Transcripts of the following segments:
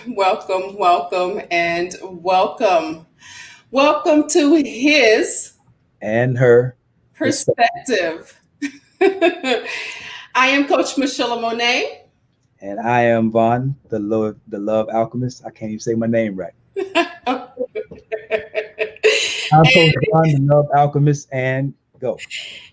Welcome, welcome, and welcome. Welcome to his and her perspective. I am Coach Michelamonè. and I am Vaun, the Love Alchemist. I can't even say my name right. I'm Coach Vaun, the Love Alchemist, and go.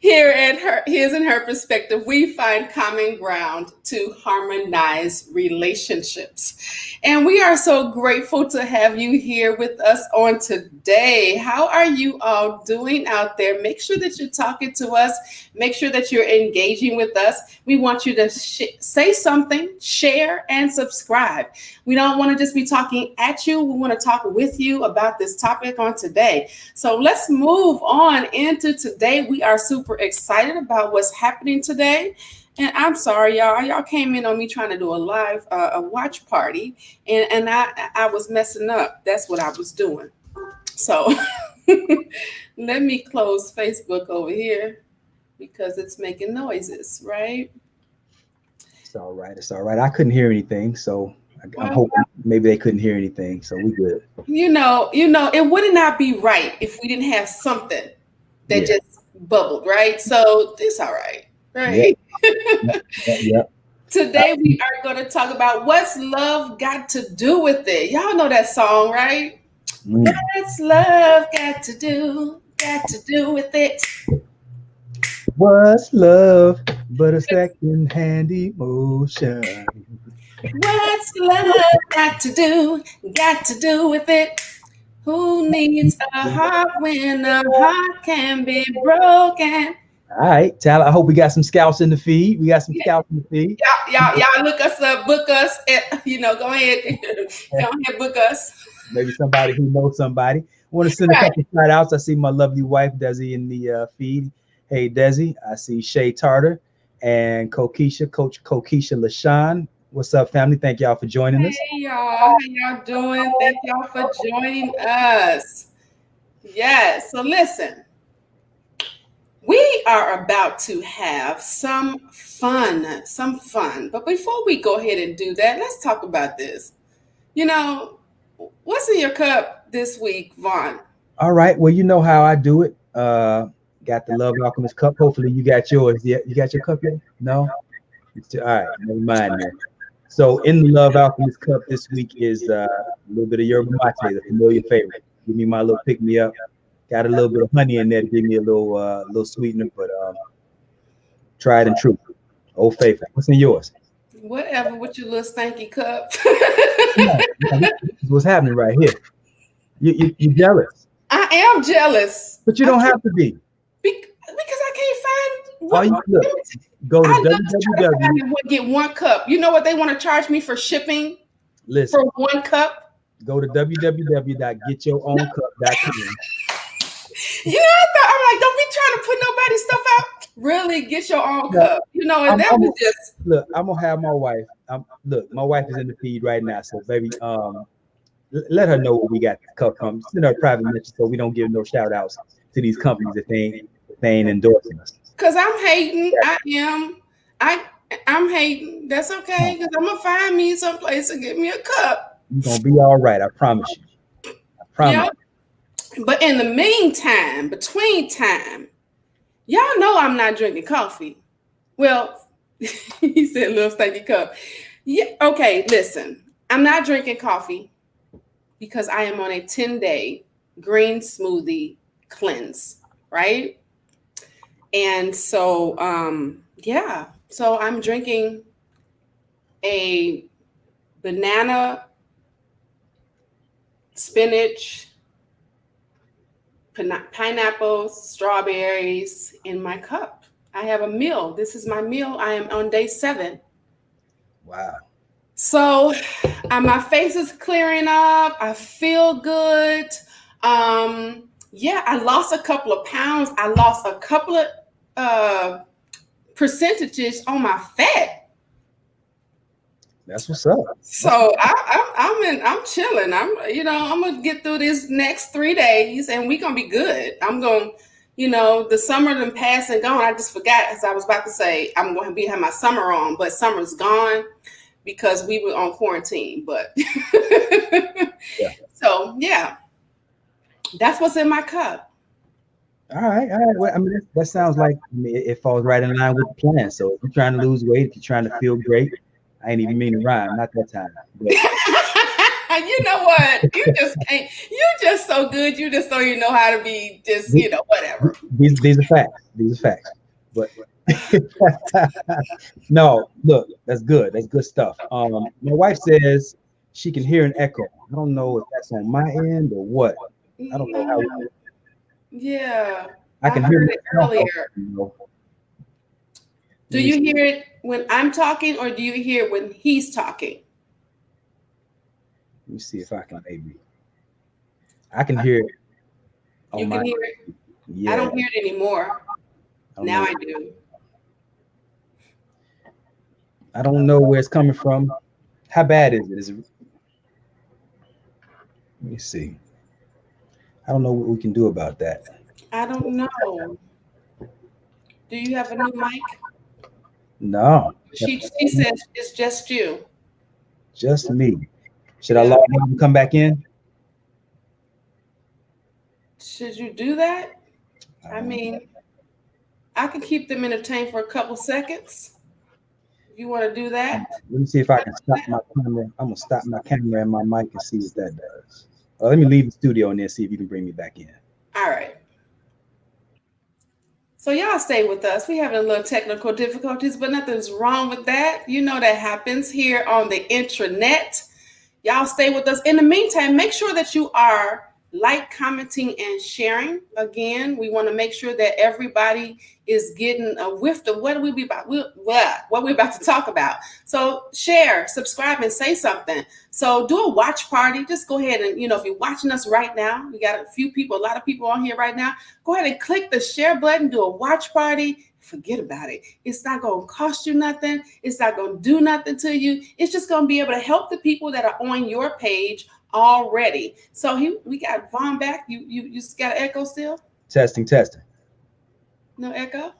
Here's in her perspective, we find common ground to harmonize relationships. And we are so grateful to have you here with us on today. How are you all doing out there? Make sure that you're talking to us. Make sure that you're engaging with us. We want you to say something, share, and subscribe. We don't want to just be talking at you. We want to talk with you about this topic on today. So let's move on into today. We are super excited about what's happening today. And I'm sorry, y'all. Y'all came in on me trying to do a live a watch party, and I was messing up. That's what I was doing. So let me close Facebook over here because it's making noises, right? It's all right. It's all right. I couldn't hear anything, so I'm hoping maybe they couldn't hear anything. So we good. You know, it would not be right if we didn't have something that just bubbled, right? So it's all right, right? Yep. Today we are going to talk about what's love got to do with it. Y'all know that song, right? What's love got to do with it? What's love but a second-hand emotion? What's love got to do with it? Who needs a heart when a heart can be broken? All right, Tyler. I hope we got some scouts in the feed. We got some scouts in the feed. Y'all look us up, book us. Go ahead, book us. Maybe somebody who knows somebody. I want to send a couple shout outs. I see my lovely wife Desi in the feed. Hey Desi, I see Shay Tarter and Coach Kokisha LaShawn. What's up, family? Thank y'all for joining us. Hey y'all, how y'all doing? Thank y'all for joining us. Yes, so listen. We are about to have some fun. But before we go ahead and do that, let's talk about this. What's in your cup this week, Vaun? All right. Well, you know how I do it. Got the Love Alchemist cup. Hopefully you got yours. Yeah, you got your cup yet? No? All right, never mind then. So in the Love Alchemist cup this week is a little bit of yerba mate, the familiar favorite. Give me my little pick-me-up. Got a little bit of honey in there to give me a little sweetener, but tried and true. Old Faithful. What's in yours? Whatever with your little stanky cup. What's happening right here? You jealous? I am jealous. But you don't have to be. Because I can't find go to www. Get one cup. You know what they want to charge me for shipping? Listen, for one cup? Go to www.getyourowncup.com. I'm like, don't be trying to put nobody's stuff out. Really, get your own cup. And that was just look. I'm gonna have my wife. My wife is in the feed right now, so baby, let her know where we got the cup from. Send her a private message so we don't give no shout outs to these companies if they ain't endorsing us. Cause I'm hating. I'm hating. That's okay. Cause I'm gonna find me someplace to get me a cup. You're gonna be all right. I promise you. I promise. But in the meantime, between time, y'all know I'm not drinking coffee. Well, he said little stanky cup. Yeah. Okay. Listen, I'm not drinking coffee because I am on a 10-day green smoothie cleanse, right? And so, so I'm drinking a banana spinach, pineapples, strawberries in my cup. I have a meal. This is my meal. I am on day 7. Wow. So my face is clearing up. I feel good. Yeah, I lost a couple of pounds. I lost a couple of percentages on my fat. That's what's up. So I'm chilling. I'm gonna get through this next 3 days and we're gonna be good. I'm gonna, the summer done passed and gone. I just forgot, as I was about to say, I'm gonna have my summer on, but summer's gone because we were on quarantine. But Yeah. So yeah, that's what's in my cup. All right. Well, I mean, that sounds like, it falls right in line with the plan. So if you're trying to lose weight, if you're trying to feel great, I ain't even mean to rhyme, not that time. But you know what? You just can't. You're just so good. You just don't even know how to be. Just whatever. These are facts. These are facts. But no, look, that's good. That's good stuff. My wife says she can hear an echo. I don't know if that's on my end or what. I don't know how. Yeah, I can hear it earlier. Do you hear it when I'm talking, or do you hear it when he's talking? Let me see if I can maybe. I can hear it. You can hear it? Yeah. I don't hear it anymore. Now I do. I don't know where it's coming from. How bad is it? Let me see. I don't know what we can do about that. I don't know. Do you have a new mic? No. She says it's just you. Just me. Should I log out and come back in? Should you do that? I mean, I can keep them entertained for a couple seconds. If you want to do that. Let me see if I can stop my camera. I'm going to stop my camera and my mic and see what that does. Let me leave the studio and then see if you can bring me back in. All right. So y'all stay with us. We having a little technical difficulties, but nothing's wrong with that. You know that happens here on the intranet. Y'all stay with us. In the meantime, make sure that you are commenting, and sharing. Again, we want to make sure that everybody is getting a whiff of what we're about to talk about. So share, subscribe, and say something. So do a watch party. Just go ahead and, if you're watching us right now, we got a lot of people on here right now. Go ahead and click the share button, do a watch party. Forget about it. It's not going to cost you nothing. It's not going to do nothing to you. It's just going to be able to help the people that are on your page already. So we got Vaun back. You got an echo still? Testing. No echo?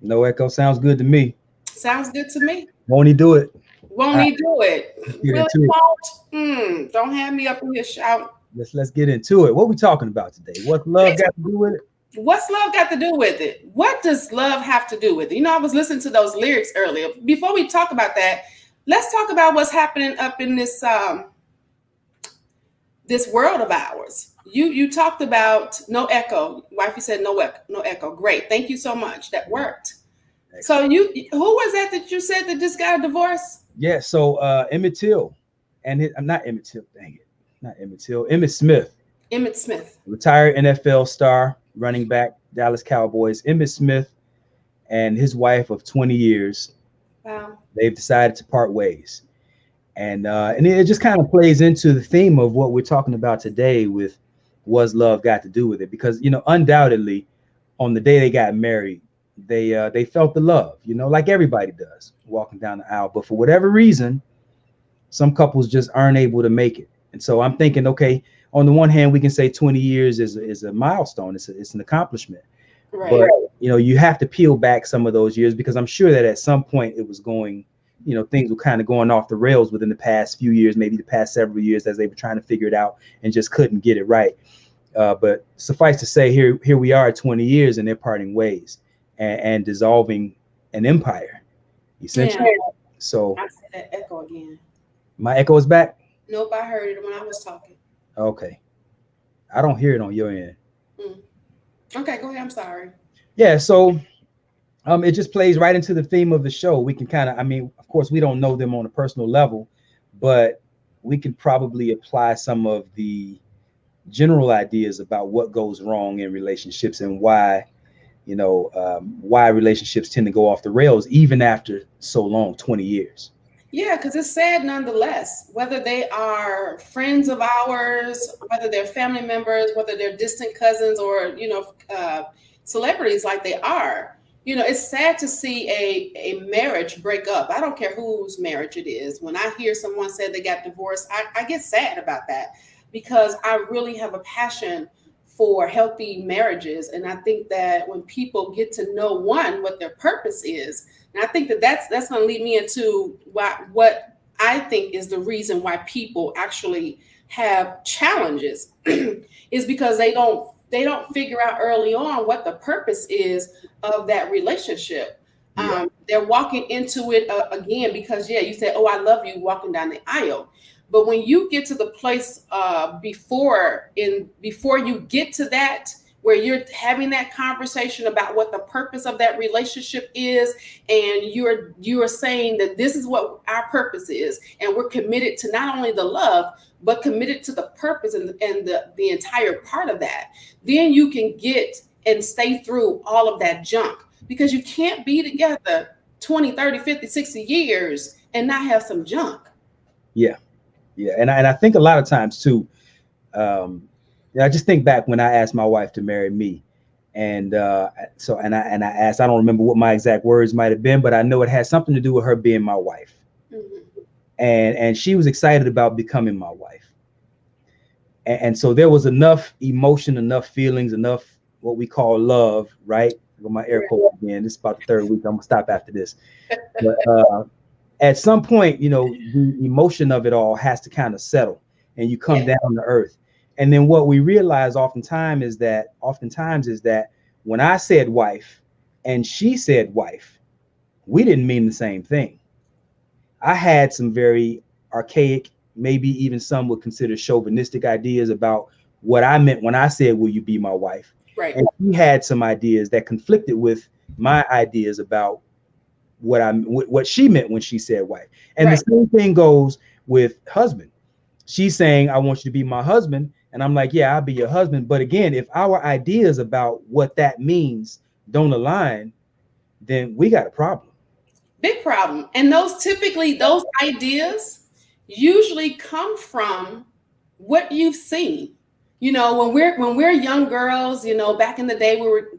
No echo. Sounds good to me. Sounds good to me. Won't he do it? Won't he do it? Really won't? Don't have me up in here shouting. Let's get into it. What we talking about today? What's love got to do with it? What's love got to do with it? What does love have to do with it? I was listening to those lyrics earlier. Before we talk about that, let's talk about what's happening up in this this world of ours. You talked about no echo. Wifey said no echo. Great. Thank you so much. That worked. Excellent. So who was that you said that just got a divorce? Yeah, so Emmett Till and I'm not Emmett Till, dang it. Not Emmett Till, Emmitt Smith. Emmitt Smith. Retired NFL star, running back, Dallas Cowboys. Emmitt Smith and his wife of 20 years. Wow. They've decided to part ways. And it just kind of plays into the theme of what we're talking about today with what's love got to do with it? Because, undoubtedly on the day they got married, they felt the love, like everybody does walking down the aisle. But for whatever reason, some couples just aren't able to make it. And so I'm thinking, okay, on the one hand, we can say 20 years is a milestone. It's an accomplishment. Right. But, you have to peel back some of those years, because I'm sure that at some point it was going, things were kind of going off the rails within the past few years, maybe the past several years, as they were trying to figure it out and just couldn't get it right. But suffice to say, here we are 20 years and they're parting ways and dissolving an empire, essentially. Yeah. So I said that echo again. My echo is back? Nope, I heard it when I was talking. Okay. I don't hear it on your end. Okay, go ahead. I'm sorry. Yeah, so it just plays right into the theme of the show. We can kind of, of course, we don't know them on a personal level, but we can probably apply some of the general ideas about what goes wrong in relationships and why, why relationships tend to go off the rails even after so long, 20 years. Yeah, because it's sad nonetheless, whether they are friends of ours, whether they're family members, whether they're distant cousins or, celebrities like they are. It's sad to see a marriage break up. I don't care whose marriage it is. When I hear someone say they got divorced, I get sad about that because I really have a passion for healthy marriages. And I think that when people get to know what their purpose is, and I think that that's going to lead me into what I think is the reason why people actually have challenges is because they don't figure out early on what the purpose is of that relationship. Yeah. They're walking into it again because you said, "Oh, I love you," walking down the aisle. But when you get to the place before you get to that, where you're having that conversation about what the purpose of that relationship is, and you are saying that this is what our purpose is, and we're committed to not only the love, but committed to the purpose and the entire part of that, then you can get and stay through all of that junk, because you can't be together 20, 30, 50, 60 years and not have some junk. Yeah. Yeah. And I think a lot of times too, I just think back when I asked my wife to marry me. And so I asked, I don't remember what my exact words might have been, but I know it had something to do with her being my wife. Mm-hmm. And she was excited about becoming my wife. And so there was enough emotion, enough feelings, enough what we call love, right? With my air quotes again. This is about the third week. I'm gonna stop after this. But at some point, the emotion of it all has to kind of settle and you come down to earth. And then what we realize oftentimes is that when I said wife and she said wife, we didn't mean the same thing. I had some very archaic, maybe even some would consider chauvinistic ideas about what I meant when I said, "Will you be my wife?" Right. And she had some ideas that conflicted with my ideas about what she meant when she said wife. And the same thing goes with husband. She's saying, "I want you to be my husband." And I'm like, "Yeah, I'll be your husband." But again, if our ideas about what that means don't align, then we got a problem. Big problem. And those ideas usually come from what you've seen. When we're young girls, back in the day we were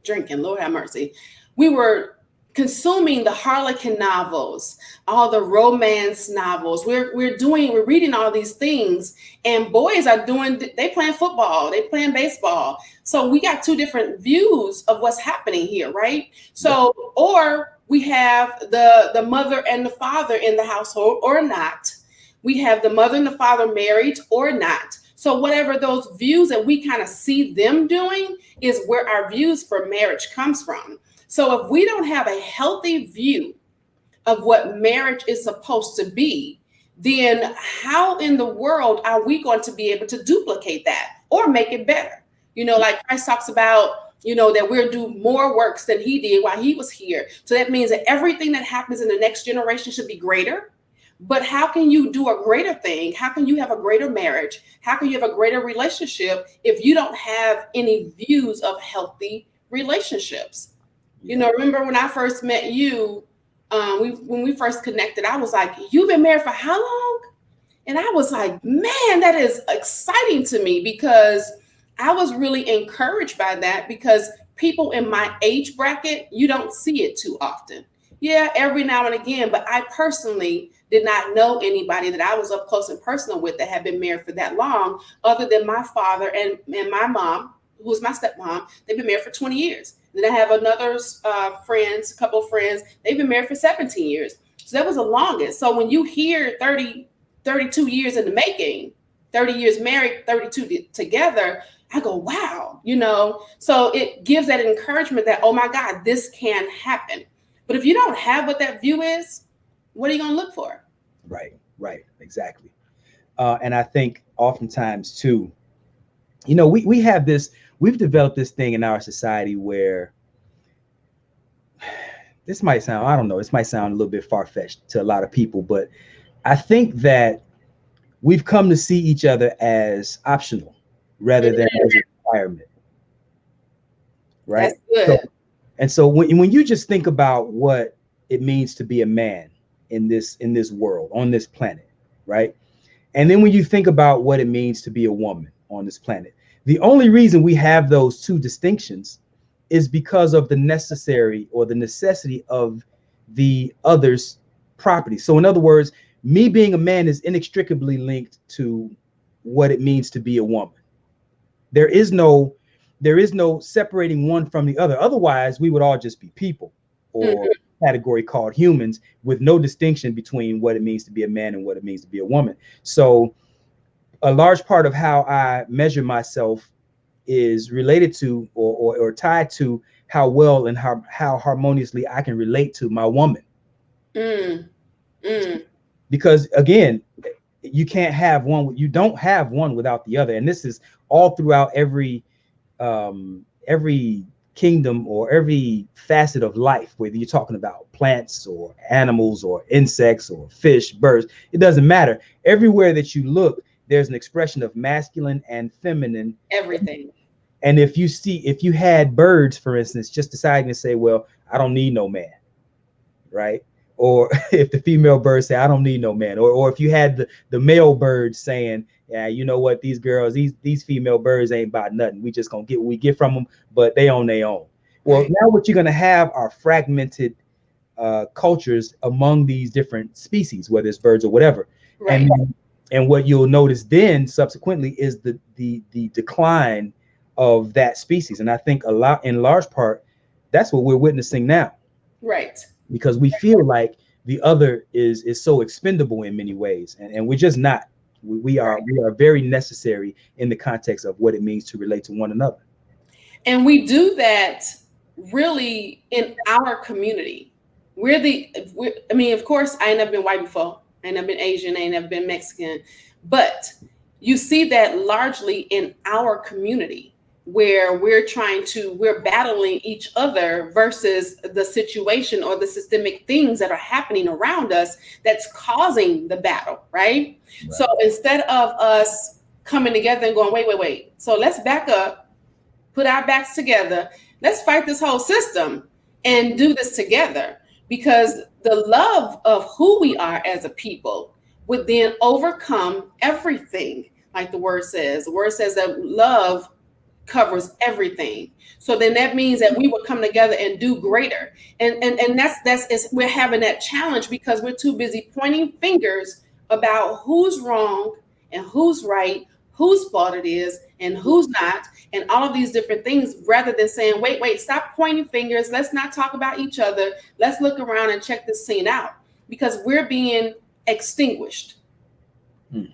drinking, Lord have mercy. We were consuming the Harlequin novels, all the romance novels. We're reading all these things, and boys they playing football, they playing baseball. So we got two different views of what's happening here, right? So, or we have the mother and the father in the household or not. We have the mother and the father married or not. So whatever those views that we kind of see them doing is where our views for marriage comes from. So if we don't have a healthy view of what marriage is supposed to be, then how in the world are we going to be able to duplicate that or make it better? Like Christ talks about, that we'll do more works than he did while he was here. So that means that everything that happens in the next generation should be greater. But how can you do a greater thing? How can you have a greater marriage? How can you have a greater relationship if you don't have any views of healthy relationships? Remember when I first met you, when we first connected, I was like, "You've been married for how long?" And I was like, "Man, that is exciting to me," because I was really encouraged by that, because people in my age bracket, you don't see it too often. Yeah, every now and again, but I personally did not know anybody that I was up close and personal with that had been married for that long, other than my father and my mom, who was my stepmom. They've been married for 20 years. Then I have another couple of friends, they've been married for 17 years. So that was the longest. So when you hear 32 years in the making, 30 years married, 32 together, I go, wow, so it gives that encouragement that, oh my God, this can happen. But if you don't have what that view is, what are you going to look for? Right, exactly. And I think oftentimes too, we have we've developed this thing in our society where this might sound a little bit far-fetched to a lot of people, but I think that we've come to see each other as optional rather than as a requirement. Right. That's good. So when you just think about what it means to be a man in this world, on this planet, right? And then when you think about what it means to be a woman on this planet, the only reason we have those two distinctions is because of the necessity of the other's property. So in other words, me being a man is inextricably linked to what it means to be a woman. There is no separating one from the other. Otherwise, we would all just be people, or category called humans, with no distinction between what it means to be a man and what it means to be a woman. So a large part of how I measure myself is related to or tied to how well and how harmoniously I can relate to my woman. Because again, you can't have one, you don't have one without the other. And this is all throughout every kingdom or every facet of life, whether you're talking about plants or animals or insects or fish, birds, it doesn't matter. Everywhere that you look, there's an expression of masculine and feminine. Everything. And if you had birds, for instance, just deciding to say, well, I don't need no man, right? Or if the female bird say, I don't need no man, or if you had the male bird saying, yeah, you know what, these girls, these female birds ain't about nothing. We just gonna get what we get from them, but they on their own. Well, now what you're gonna have are fragmented cultures among these different species, whether it's birds or whatever. Right. And what you'll notice then subsequently is the decline of that species. And I think in large part, that's what we're witnessing now. Right. Because we feel like the other is so expendable in many ways, and we're just not. We are very necessary in the context of what it means to relate to one another. And we do that really in our community. I mean, of course, I ain't never been white before. I ain't never been Asian. I ain't never been Mexican. But you see that largely in our community, where we're battling each other versus the situation or the systemic things that are happening around us that's causing the battle, right? So instead of us coming together and going, wait, so let's back up, put our backs together, let's fight this whole system and do this together, because the love of who we are as a people would then overcome everything. Like the word says that love covers everything. So then that means that we would come together and do greater. And that's we're having that challenge because we're too busy pointing fingers about who's wrong and who's right, whose fault it is and who's not, and all of these different things, rather than saying, wait, stop pointing fingers. Let's not talk about each other. Let's look around and check this scene out, because we're being extinguished,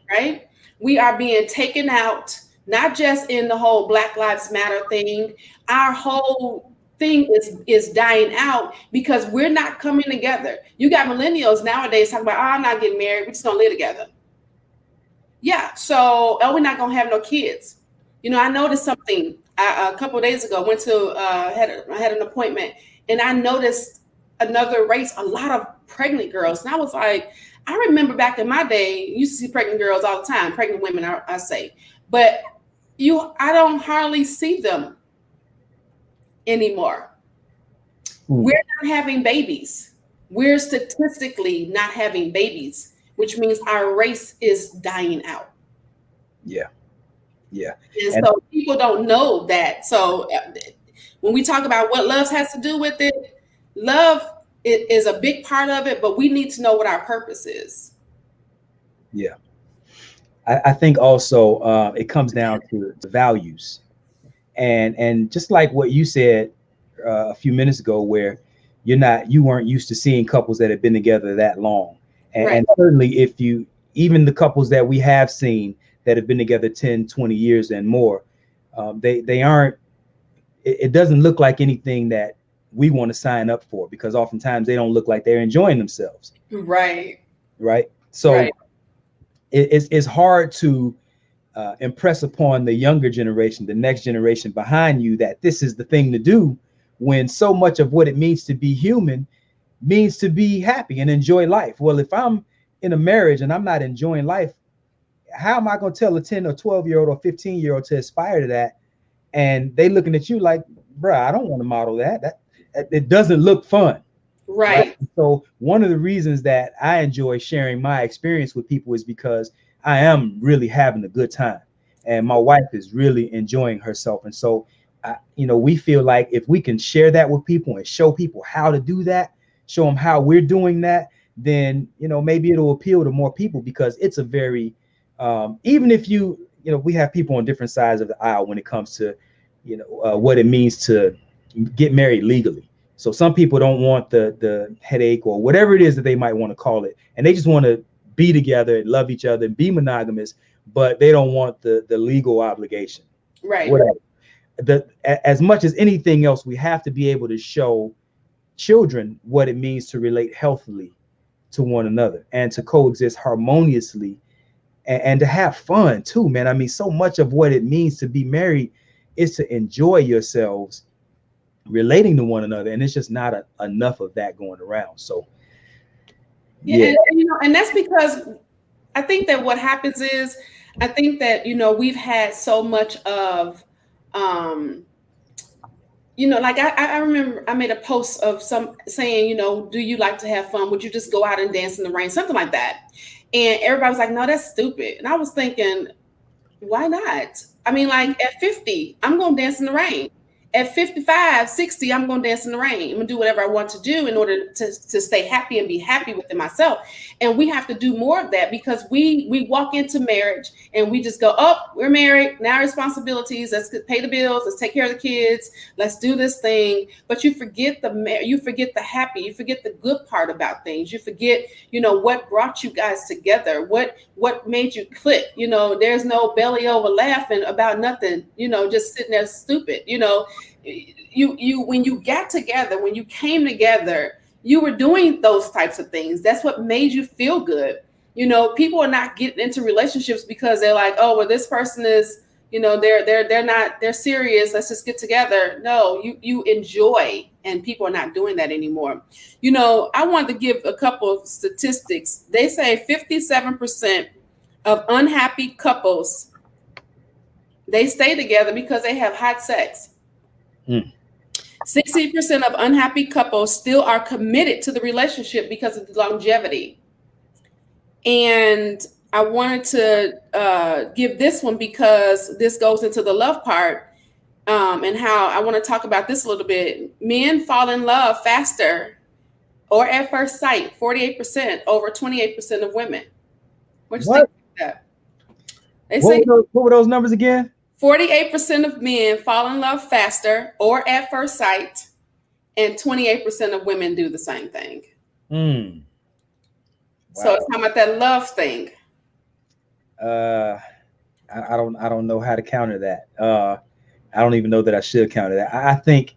right? We are being taken out. Not just in the whole Black Lives Matter thing, our whole thing is dying out because we're not coming together. You got millennials nowadays talking about, I'm not getting married, we're just gonna live together. Yeah, so we're not gonna have no kids. You know, I noticed something a couple of days ago. Went to I had an appointment, and I noticed another race, a lot of pregnant girls, and I was like, I remember back in my day, you used to see pregnant girls all the time, pregnant women, I say. But I don't hardly see them anymore. We're not having babies. We're statistically not having babies, which means our race is dying out. Yeah. And so people don't know that. So when we talk about what love has to do with it, love is a big part of it, but we need to know what our purpose is. Yeah. I think also it comes down to the values, and just like what you said a few minutes ago, where you weren't used to seeing couples that have been together that long, and certainly even the couples that we have seen that have been together 10, 20 years and more, they aren't. It doesn't look like anything that we want to sign up for, because oftentimes they don't look like they're enjoying themselves. Right. So. It's hard to impress upon the younger generation, the next generation behind you, that this is the thing to do, when so much of what it means to be human means to be happy and enjoy life. Well, if I'm in a marriage and I'm not enjoying life, how am I going to tell a 10 or 12-year-old or 15-year-old to aspire to that? And they looking at you like, bruh, I don't want to model that. That it doesn't look fun. Right. So one of the reasons that I enjoy sharing my experience with people is because I am really having a good time, and my wife is really enjoying herself. And so, we feel like if we can share that with people and show people how to do that, show them how we're doing that, then, maybe it'll appeal to more people, because it's a very, even if we have people on different sides of the aisle when it comes to, what it means to get married legally. So some people don't want the headache or whatever it is that they might want to call it, and they just want to be together, love each other, and be monogamous, but they don't want the legal obligation. Right. Whatever. As much as anything else, we have to be able to show children what it means to relate healthily to one another and to coexist harmoniously, and to have fun too, man. I mean, so much of what it means to be married is to enjoy yourselves relating to one another, and it's just not enough of that going around. So yeah. And that's because I think that what happens is, I think that we've had so much of like I remember I made a post of some saying, do you like to have fun? Would you just go out and dance in the rain? Something like that. And everybody was like, no, that's stupid. And I was thinking, why not? I mean, like at 50, I'm going to dance in the rain. At 55, 60, I'm going to dance in the rain. I'm going to do whatever I want to do in order to stay happy and be happy within myself. And we have to do more of that, because we walk into marriage and we just go, oh, we're married. Now responsibilities. Let's pay the bills. Let's take care of the kids. Let's do this thing. But you forget the happy. You forget the good part about things. You forget, what brought you guys together. What made you click. There's no belly over laughing about nothing. Just sitting there stupid. You when you got together, when you came together, you were doing those types of things. That's what made you feel good. People are not getting into relationships because they're like, oh, well, this person is, they're serious. Let's just get together. No, you enjoy, and people are not doing that anymore. I wanted to give a couple of statistics. They say 57% of unhappy couples, they stay together because they have hot sex. 60% of unhappy couples still are committed to the relationship because of the longevity. And I wanted to give this one because this goes into the love part, and how I want to talk about this a little bit. Men fall in love faster or at first sight, 48% over 28% of women. What do you think about that? What were those numbers again? 48% of men fall in love faster or at first sight, and 28% of women do the same thing. Wow. So it's talking about that love thing. I don't know how to counter that. I don't even know that I should counter that. I think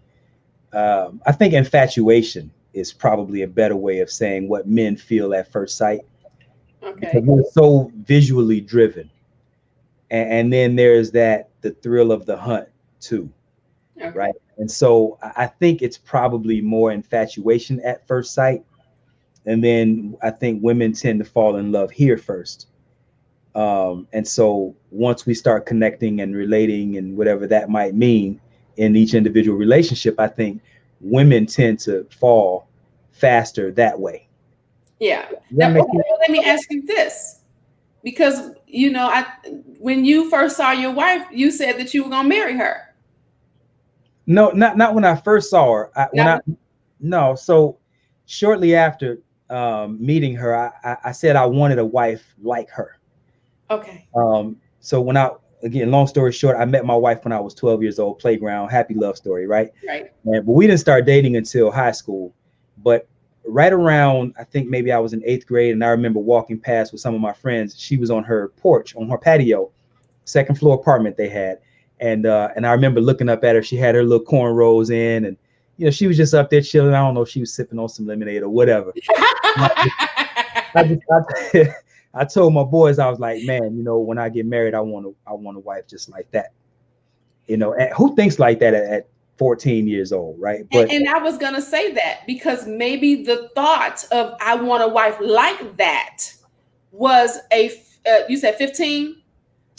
infatuation is probably a better way of saying what men feel at first sight. Okay. Because we're so visually driven. And then there's the thrill of the hunt too. Okay. Right. And so I think it's probably more infatuation at first sight. And then I think women tend to fall in love here first. And so once we start connecting and relating and whatever that might mean in each individual relationship, I think women tend to fall faster that way. Yeah. Now, let me ask you this. Because, when you first saw your wife, you said that you were going to marry her. No, not when I first saw her. No. So shortly after meeting her, I said I wanted a wife like her. Okay. So again, long story short, I met my wife when I was 12 years old, playground, happy love story, right? Right. But we didn't start dating until high school. But right around, I think maybe I was in 8th grade, and I remember walking past with some of my friends. She was on her porch, on her patio, 2nd floor apartment they had. And I remember looking up at her. She had her little cornrows in, and she was just up there chilling. I don't know if she was sipping on some lemonade or whatever. I told my boys, I was like, man, when I get married, I want a wife just like that. And who thinks like that at 14 years old, right? But and I was gonna say that, because maybe the thought of I want a wife like that was you said 15?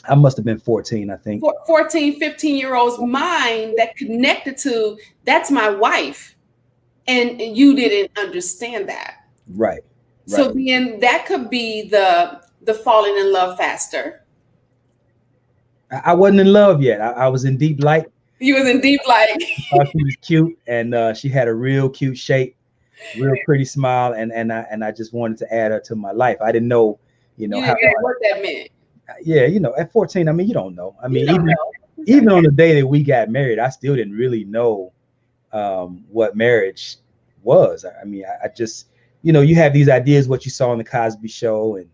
I must have been 14, I think. 14, 15-year-old's mind that connected to, that's my wife. And you didn't understand that. Right. So then that could be the falling in love faster. I wasn't in love yet. I was in deep light. You was in deep light. Thought she was cute, and she had a real cute shape, real pretty smile, and I just wanted to add her to my life. I didn't know, You didn't know what that meant. Yeah, at 14, I mean, you don't know. I mean, know. Even on the day that we got married, I still didn't really know what marriage was. I mean, I just, you have these ideas, what you saw on the Cosby Show, and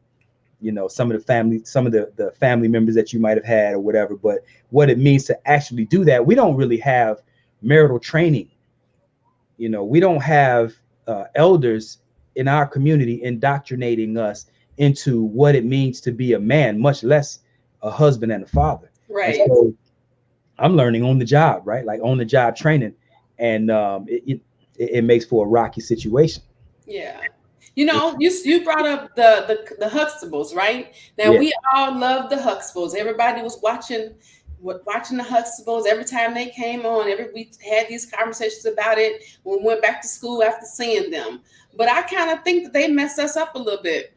some of the family members that you might have had or whatever. But what it means to actually do that, we don't really have marital training. We don't have elders in our community indoctrinating us into what it means to be a man, much less a husband and a father. Right. And so I'm learning on the job, right? Like on the job training, and it makes for a rocky situation. Yeah. You brought up the Huxtables, right? Now, we all love the Huxtables. Everybody was watching the Huxtables every time they came on. We had these conversations about it when we went back to school after seeing them. But I kind of think that they messed us up a little bit.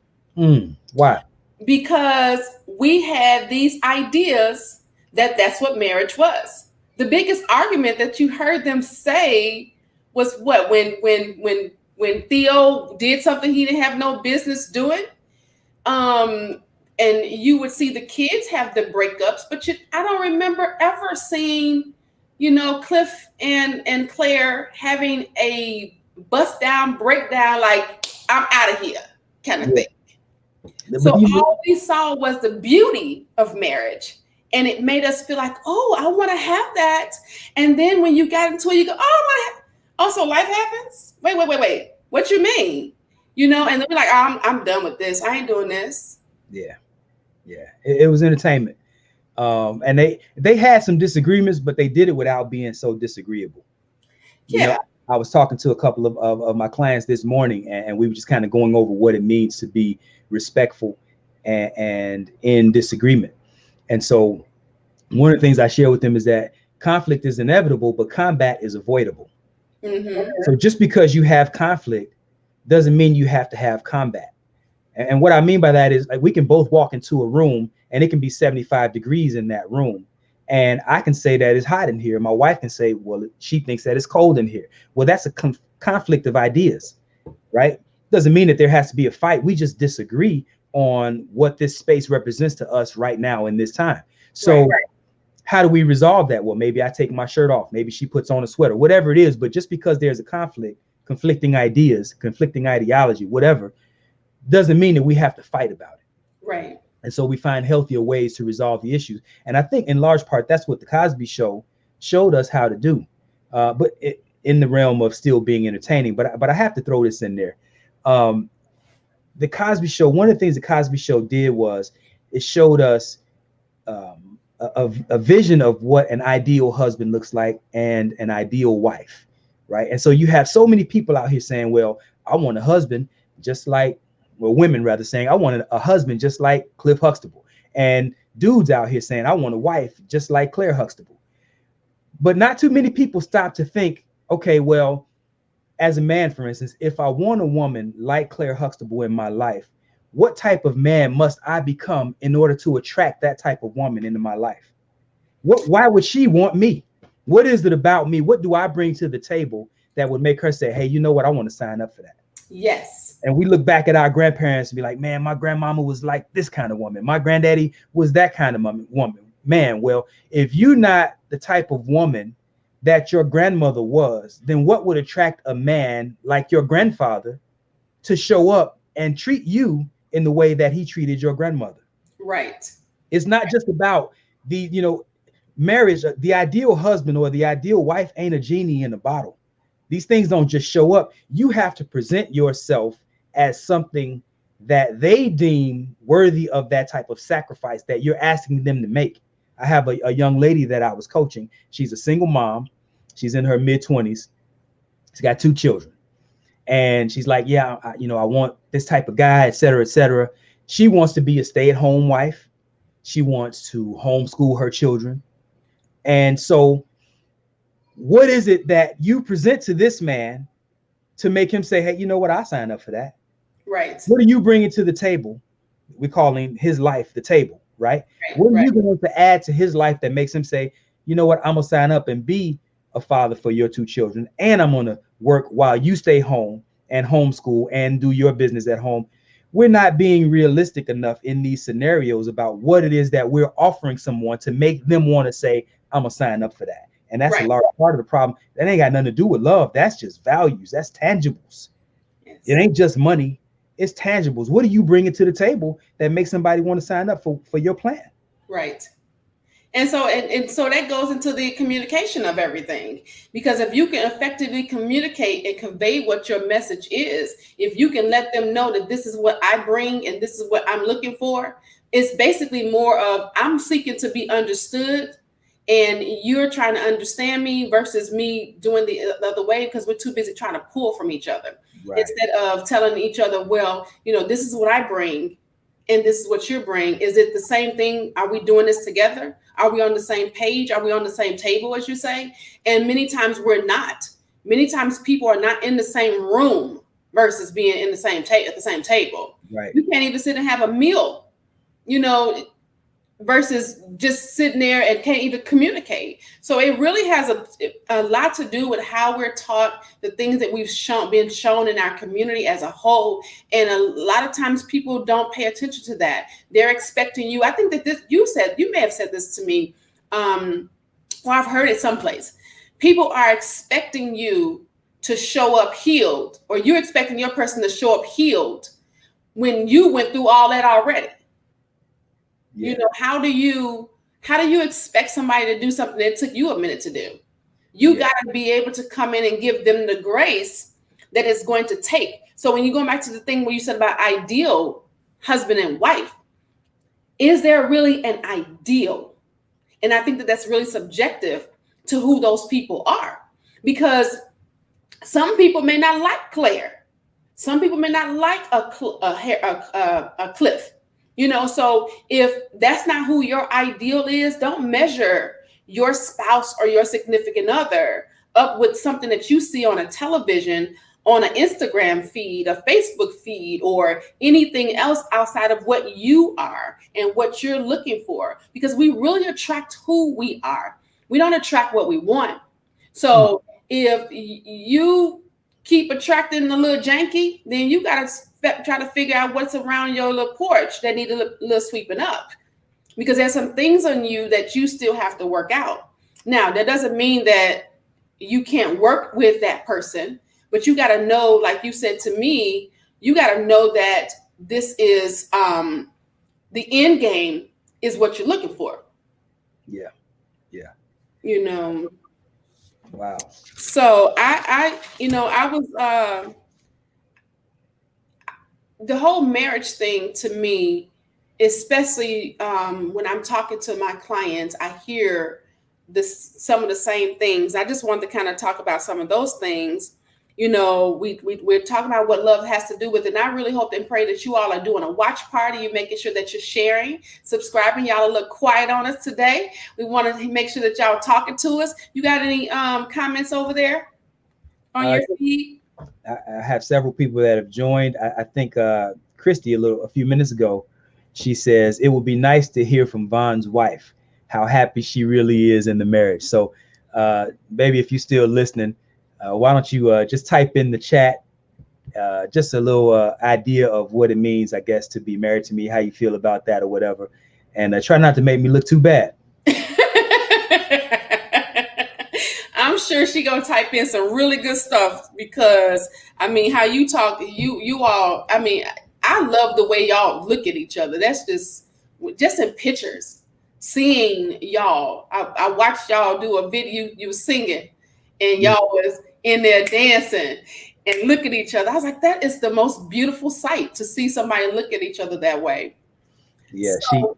Why? Because we had these ideas that that's what marriage was. The biggest argument that you heard them say was what? When Theo did something he didn't have no business doing, and you would see the kids have the breakups, but I don't remember ever seeing, Cliff and Claire having a bust down, breakdown, like I'm out of here kind of thing. So all we saw was the beauty of marriage, and it made us feel like, oh, I want to have that. And then when you got into it, you go, oh, so life happens? Wait. What you mean? And then we're like, I'm done with this. I ain't doing this. Yeah. It was entertainment. And they had some disagreements, but they did it without being so disagreeable. Yeah. I was talking to a couple of my clients this morning, and we were just kind of going over what it means to be respectful and in disagreement. And so one of the things I share with them is that conflict is inevitable, but combat is avoidable. Mm-hmm. So just because you have conflict doesn't mean you have to have combat. And what I mean by that is, like, we can both walk into a room and it can be 75 degrees in that room. And I can say that it's hot in here. My wife can say, well, she thinks that it's cold in here. Well, that's a conflict of ideas, right? Doesn't mean that there has to be a fight. We just disagree on what this space represents to us right now in this time. So how do we resolve that? Well, maybe I take my shirt off. Maybe she puts on a sweater, whatever it is. But just because there's a conflict, conflicting ideas, conflicting ideology, whatever, doesn't mean that we have to fight about it. Right. And so we find healthier ways to resolve the issues. And I think in large part, that's what the Cosby Show showed us how to do. But in the realm of still being entertaining. But I have to throw this in there. The Cosby Show, one of the things the Cosby Show did was it showed us a vision of what an ideal husband looks like and an ideal wife, right? And so you have so many people out here saying, well, I want a husband just like, well, women rather saying, I want a husband just like Cliff Huxtable, and dudes out here saying, I want a wife just like Claire Huxtable. But not too many people stop to think, okay, well, as a man, for instance, if I want a woman like Claire Huxtable in my life, what type of man must I become in order to attract that type of woman into my life? Why would she want me? What is it about me? What do I bring to the table that would make her say, hey, you know what? I want to sign up for that. Yes. And we look back at our grandparents and be like, man, my grandmama was like this kind of woman. My granddaddy was that kind of woman. Man, well, if you're not the type of woman that your grandmother was, then what would attract a man like your grandfather to show up and treat you in the way that he treated your grandmother? Right. It's not just about marriage. The ideal husband or the ideal wife ain't a genie in a bottle. These things don't just show up. You have to present yourself as something that they deem worthy of that type of sacrifice that you're asking them to make. I have a young lady that I was coaching. She's a single mom. She's in her mid-20s. She's got 2 children. And she's like, yeah, I want this type of guy, et cetera, et cetera. She wants to be a stay-at-home wife. She wants to homeschool her children. And so what is it that you present to this man to make him say, hey, you know what? I sign up for that. Right. What are you bringing to the table? We're calling his life the table, right? What are you going to add to his life that makes him say, you know what? I'm going to sign up and be a father for your 2 children. And I'm going to work while you stay home and homeschool and do your business at home. We're not being realistic enough in these scenarios about what it is that we're offering someone to make them want to say, I'm going to sign up for that. And that's a large part of the problem. That ain't got nothing to do with love. That's just values. That's tangibles. Yes. It ain't just money. It's tangibles. What are you bringing to the table that makes somebody want to sign up for your plan? Right. And so that goes into the communication of everything, because if you can effectively communicate and convey what your message is, if you can let them know that this is what I bring and this is what I'm looking for, it's basically more of I'm seeking to be understood and you're trying to understand me versus me doing the other way, because we're too busy trying to pull from each other. Right. Instead of telling each other, well, this is what I bring and this is what you bring. Is it the same thing? Are we doing this together? Are we on the same page? Are we on the same table, as you say? And many times we're not. Many times people are not in the same room versus being in the same at the same table. Right. You can't even sit and have a meal, versus just sitting there and can't even communicate. So it really has a lot to do with how we're taught, the things that we've been shown in our community as a whole. And a lot of times people don't pay attention to that. They're expecting you. I think that you may have said this to me, or I've heard it someplace. People are expecting you to show up healed, or you're expecting your person to show up healed when you went through all that already. Yeah. How do you expect somebody to do something that took you a minute to do? You got to be able to come in and give them the grace that it's going to take. So when you go back to the thing where you said about ideal husband and wife, is there really an ideal? And I think that that's really subjective to who those people are, because some people may not like Claire. Some people may not like a Cliff. So if that's not who your ideal is, don't measure your spouse or your significant other up with something that you see on a television, on an Instagram feed, a Facebook feed, or anything else outside of what you are and what you're looking for, because we really attract who we are. We don't attract what we want. So if you keep attracting the little janky, then you got to try to figure out what's around your little porch that need a little sweeping up, because there's some things on you that you still have to work out. Now, that doesn't mean that you can't work with that person, but you got to know, like you said to me, you got to know that this is the end game is what you're looking for. Yeah. Wow. So I was the whole marriage thing to me, especially when I'm talking to my clients, I hear some of the same things. I just wanted to kind of talk about some of those things. We're talking about what love has to do with it. And I really hope and pray that you all are doing a watch party. You're making sure that you're sharing, subscribing. Y'all look quiet on us today. We want to make sure that y'all are talking to us. You got any comments over there on your feed? I have several people that have joined. I think Christy a few minutes ago, she says it would be nice to hear from Vaun's wife, how happy she really is in the marriage. So maybe if you're still listening, why don't you just type in the chat just a little idea of what it means, I guess, to be married to me, how you feel about that or whatever. And try not to make me look too bad. I'm sure she gonna type in some really good stuff, because how you talk, you all, I love the way y'all look at each other. That's just in pictures, seeing y'all. I watched y'all do a video, you was singing and y'all was in there dancing and look at each other. I was like, that is the most beautiful sight, to see somebody look at each other that way. Yeah, so,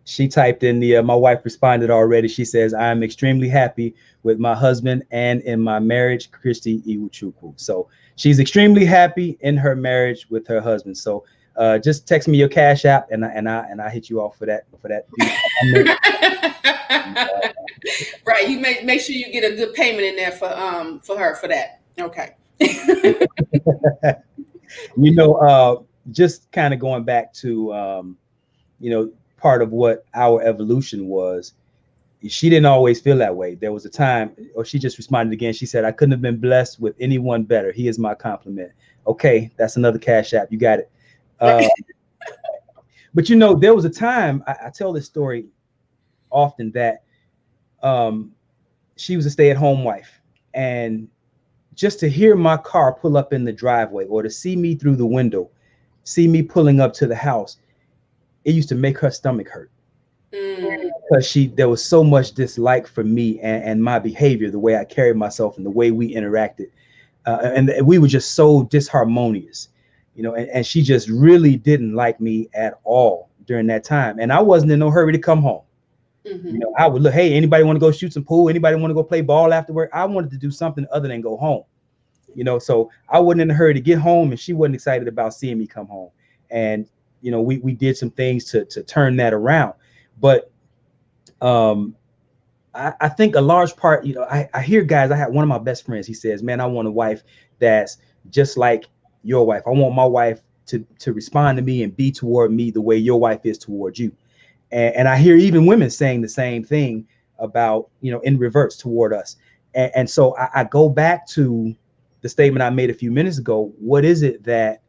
she typed in my wife responded already. She says, I'm extremely happy with my husband and in my marriage, Christy Iwuchukwu. So she's extremely happy in her marriage with her husband. So just text me your Cash App, and I hit you off for that Right. You make sure you get a good payment in there for her for that. Okay. Just kind of going back to part of what our evolution was. She didn't always feel that way. There was a time, or she just responded again. She said, "I couldn't have been blessed with anyone better. He is my compliment." Okay, that's another Cash App. You got it. But there was a time, I tell this story often, that she was a stay-at-home wife, and just to hear my car pull up in the driveway, or to see me through the window, see me pulling up to the house, it used to make her stomach hurt. Because there was so much dislike for me and my behavior, the way I carried myself and the way we interacted. And we were just so disharmonious, and she just really didn't like me at all during that time. And I wasn't in no hurry to come home. I would look, hey, anybody want to go shoot some pool? Anybody want to go play ball after work? I wanted to do something other than go home, so I wasn't in a hurry to get home, and she wasn't excited about seeing me come home. And, we did some things to turn that around. But I think a large part, I hear guys, I had one of my best friends, he says, man, I want a wife that's just like your wife. I want my wife to respond to me and be toward me the way your wife is toward you. And I hear even women saying the same thing about, in reverse toward us. And so I go back to the statement I made a few minutes ago. What is it that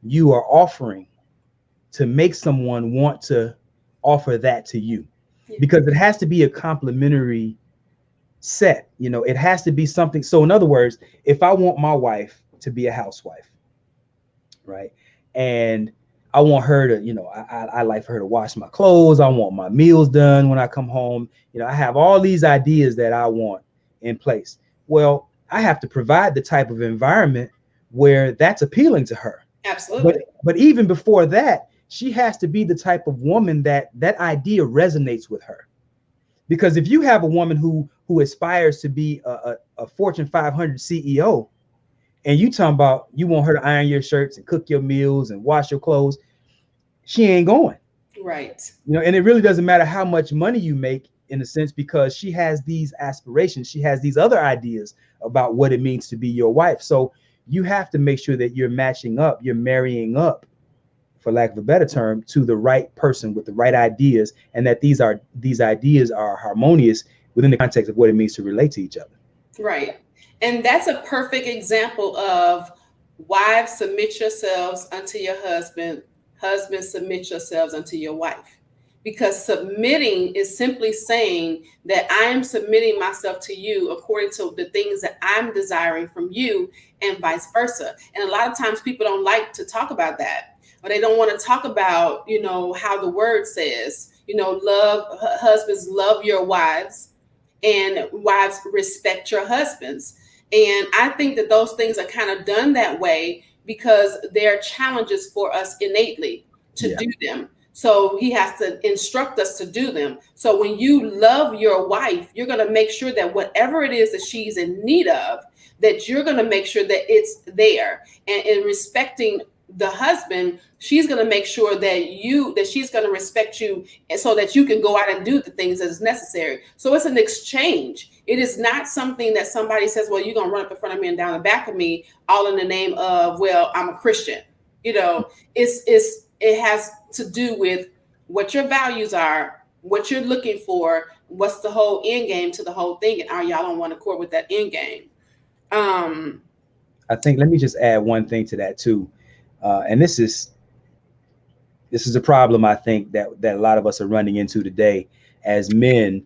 you are offering to make someone want to offer that to you? Because it has to be a complementary set. It has to be something. So in other words, if I want my wife to be a housewife, right, and I want her to, I like for her to wash my clothes. I want my meals done when I come home. I have all these ideas that I want in place. Well, I have to provide the type of environment where that's appealing to her. Absolutely. But even before that, she has to be the type of woman that idea resonates with her. Because if you have a woman who aspires to be a Fortune 500 CEO, and you talking about you want her to iron your shirts and cook your meals and wash your clothes, she ain't going. Right. And it really doesn't matter how much money you make, in a sense, because she has these aspirations. She has these other ideas about what it means to be your wife. So you have to make sure that you're matching up, you're marrying up, for lack of a better term, to the right person with the right ideas, and that these ideas are harmonious within the context of what it means to relate to each other. Right. And that's a perfect example of wives, submit yourselves unto your husband, husbands, submit yourselves unto your wife. Because submitting is simply saying that I am submitting myself to you according to the things that I'm desiring from you, and vice versa. And a lot of times people don't like to talk about that, or they don't want to talk about, how the word says, husbands, love your wives, and wives, respect your husbands. And I think that those things are kind of done that way because they're challenges for us innately to do them. So he has to instruct us to do them. So when you love your wife, you're going to make sure that whatever it is that she's in need of, that you're going to make sure that it's there. And in respecting the husband, she's going to make sure that she's going to respect you, and so that you can go out and do the things that is necessary. So it's an exchange. It is not something that somebody says, well, you're going to run up in front of me and down the back of me, all in the name of, well, I'm a Christian. It has to do with what your values are, what you're looking for, what's the whole end game to the whole thing, and are y'all on one accord with that end game? I think, let me just add one thing to that too. And this is a problem I think that a lot of us are running into today. As men,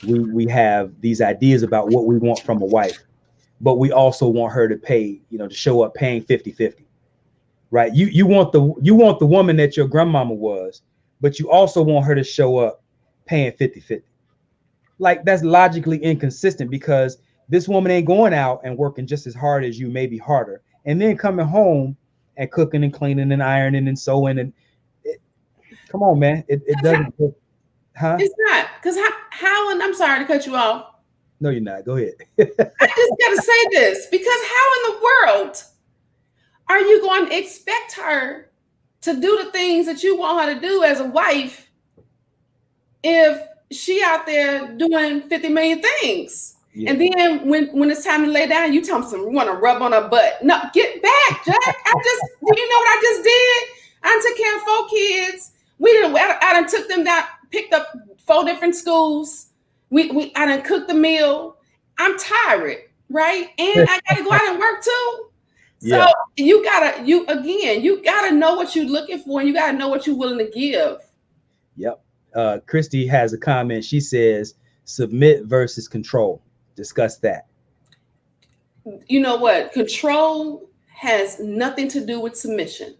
we have these ideas about what we want from a wife, but we also want her to pay, to show up paying 50-50. Right? You want the woman that your grandmama was, but you also want her to show up paying 50-50. Like, that's logically inconsistent, because this woman ain't going out and working just as hard as you, maybe harder, and then coming home and cooking and cleaning and ironing and sewing. And come on, man. It doesn't. Huh? It's not. Because how, and I'm sorry to cut you off. No, you're not. Go ahead. I just got to say this, because how in the world are you going to expect her to do the things that you want her to do as a wife if she out there doing 50 million things. Yeah. And then when it's time to lay down, you tell them, you want to rub on her butt. No, get back, Jack. Do you know what I just did? I took care of 4 kids. I done took them down, picked up 4 different schools. I done cooked the meal. I'm tired, right? And I gotta go out and work too. So yeah. you gotta know what you're looking for, and you gotta know what you're willing to give. Yep. Christy has a comment. She says, submit versus control. Discuss that. You know what? Control has nothing to do with submission.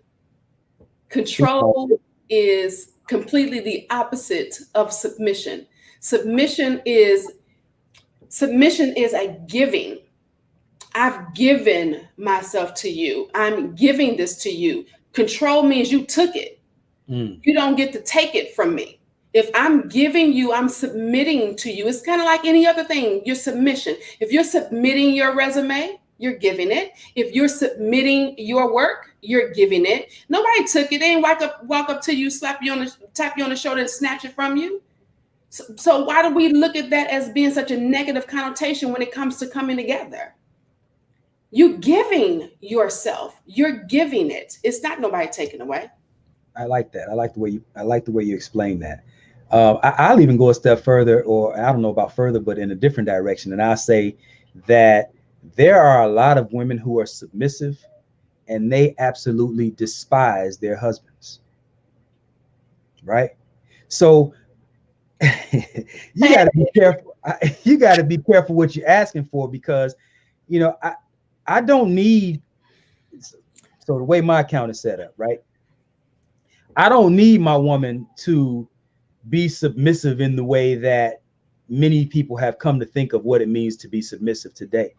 Control is completely the opposite of submission. Submission is a giving. I've given myself to you. I'm giving this to you. Control means you took it. You don't get to take it from me. If I'm giving you, I'm submitting to you. It's kind of like any other thing, your submission. If you're submitting your resume, you're giving it. If you're submitting your work, you're giving it. Nobody took it. They didn't walk up to you, tap you on the shoulder and snatch it from you. So why do we look at that as being such a negative connotation when it comes to coming together? You're giving yourself. You're giving it. It's not nobody taking away. I like that. I like the way you explain that. I'll even go a step further, or I don't know about further, but in a different direction. And I'll say that there are a lot of women who are submissive and they absolutely despise their husbands. Right? So you got to be careful. You got to be careful what you're asking for, because, you know, I don't need. So the way my account is set up, right? I don't need my woman to be submissive in the way that many people have come to think of what it means to be submissive today.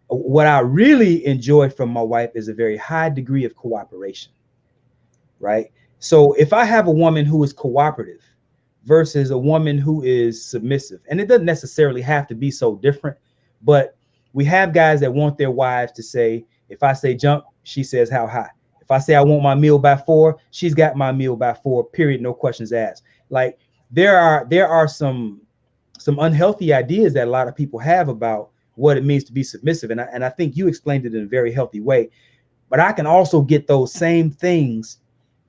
What I really enjoy from my wife is a very high degree of cooperation, right? So if I have a woman who is cooperative versus a woman who is submissive, and it doesn't necessarily have to be so different, but we have guys that want their wives to say, if I say jump, she says how high. If I say I want my meal by 4, she's got my meal by 4, period, no questions asked. Like there are some unhealthy ideas that a lot of people have about what it means to be submissive. And I think you explained it in a very healthy way. But I can also get those same things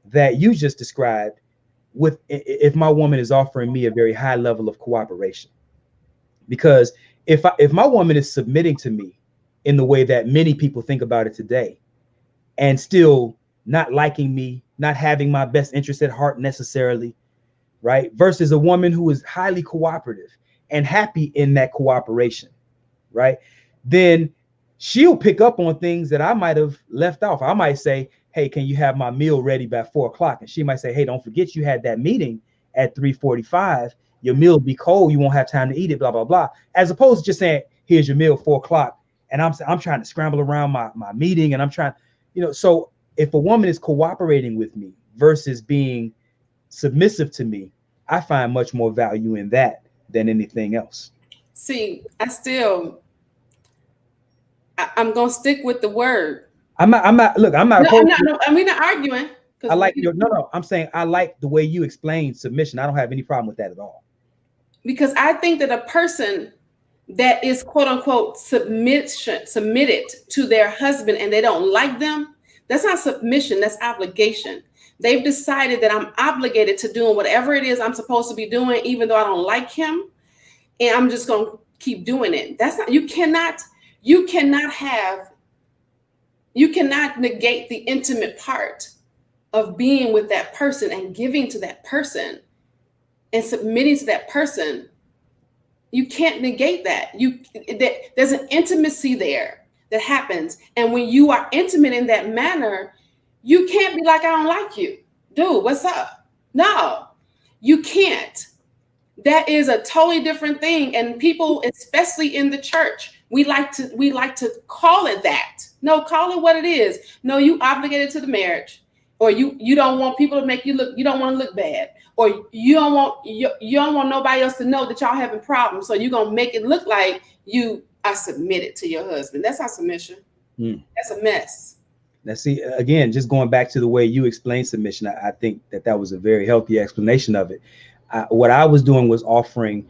that you just described with if my woman is offering me a very high level of cooperation. Because if my woman is submitting to me in the way that many people think about it today, and still not liking me, not having my best interest at heart necessarily, right? Versus a woman who is highly cooperative and happy in that cooperation, right? Then she'll pick up on things that I might have left off. I might say, hey, can you have my meal ready by 4 o'clock? And she might say, hey, don't forget you had that meeting at 3:45. Your meal will be cold. You won't have time to eat it, blah, blah, blah. As opposed to just saying, here's your meal, 4 o'clock. And I'm trying to scramble around my meeting, and I'm trying, so if a woman is cooperating with me versus being submissive to me, I find much more value in that than anything else. See, I'm going to stick with the word. I'm not we're not arguing. I'm saying I like the way you explain submission. I don't have any problem with that at all. Because I think that a person that is quote unquote submitted to their husband and they don't like them, that's not submission, that's obligation. They've decided that I'm obligated to doing whatever it is I'm supposed to be doing, even though I don't like him, and I'm just going to keep doing it. That's not, you cannot negate the intimate part of being with that person and giving to that person and submitting to that person. You can't negate that. There's an intimacy there that happens. And when you are intimate in that manner, you can't be like, I don't like you. Dude, what's up? No, you can't. That is a totally different thing. And people, especially in the church, we like to call it that. No, call it what it is. No, you obligated to the marriage, or you don't want people to make you look, you don't want to look bad, or you don't want nobody else to know that y'all having problems. So you're going to make it look like you are submitted to your husband. That's not submission. That's a mess. Now, see, again, just going back to the way you explained submission, I think that was a very healthy explanation of it. What I was doing was offering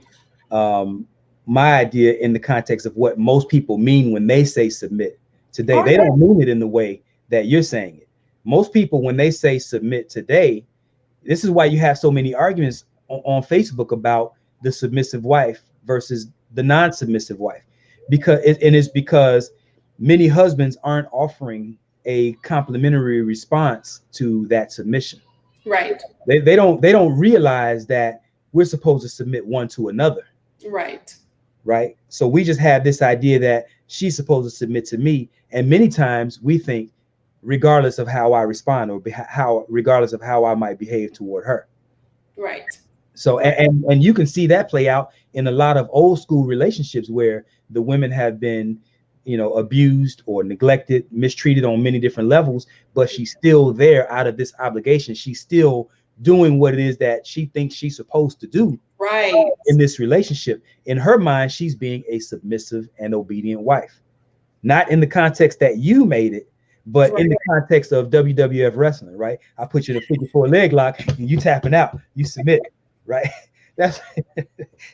my idea in the context of what most people mean when they say submit today. Okay. They don't mean it in the way that you're saying it. Most people, when they say submit today, this is why you have so many arguments on Facebook about the submissive wife versus the non-submissive wife, it's because many husbands aren't offering a complimentary response to that submission. Right. They don't realize that we're supposed to submit one to another. Right. Right. So we just have this idea that she's supposed to submit to me, and many times we think, regardless of how I respond or regardless of how I might behave toward her. Right. So and you can see that play out in a lot of old school relationships where the women have been, abused or neglected, mistreated on many different levels, but she's still there out of this obligation. She's still doing what it is that she thinks she's supposed to do. Right. In this relationship. In her mind, she's being a submissive and obedient wife. Not in the context that you made it, but in the context of WWF wrestling, right? I put you in a 54 leg lock and you tapping out, you submit, right? That's